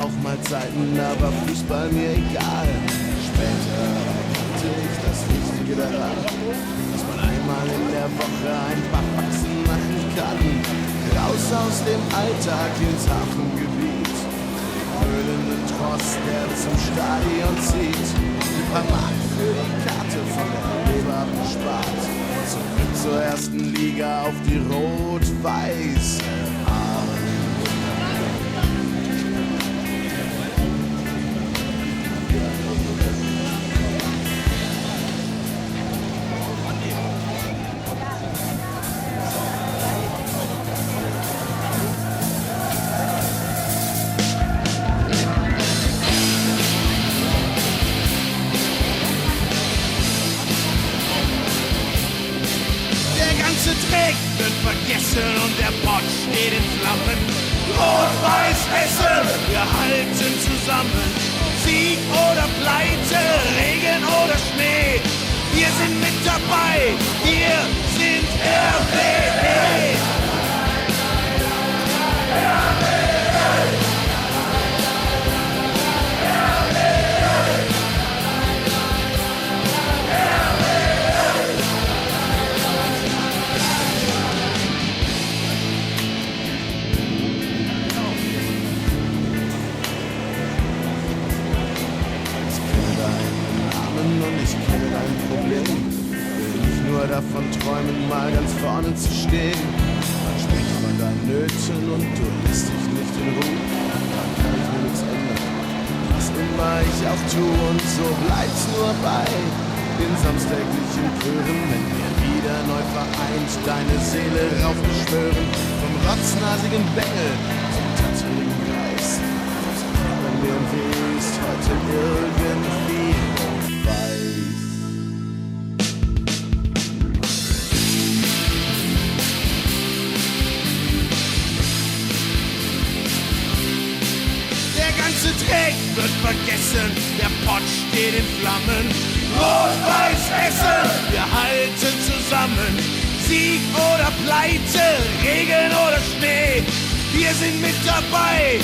auch mal Zeiten, da war Fußball mir egal. Später erkannte ich das Wichtige daran, dass man einmal in der Woche ein paar Faxen machen kann. Raus aus dem Alltag ins Hafengebiet, höhlenden Trost, der zum Stadion zieht. Ein paar Mark für die Karte von der Leber bespart. Zurück zur ersten Liga auf die rot-weiße Art. Dreck wird vergessen und der Pott steht in Flammen. Rot-Weiß-Hessen, wir halten zusammen. Sieg oder Pleite, Regen oder Schnee. Wir sind mit dabei, wir sind RWE. Und ich kenne dein Problem. Will nicht nur davon träumen, mal ganz vorne zu stehen. Man spricht von deinen Nöten und du lässt dich nicht in Ruhe. Dann kann ich mir nichts ändern, was immer ich auch tue. Und so bleibt's nur bei den samstäglichen Chören, wenn wir wieder neu vereint deine Seele raufbeschwören. Vom rotznasigen Bengel zum tatterigen Greis. Wenn BMW ist heute irgendwie weiß. Der ganze Dreck wird vergessen, der Pott steht in Flammen. Rot-Weiß-Hessen, wir halten zusammen. Sieg oder Pleite, Regen oder Schnee, wir sind mit dabei.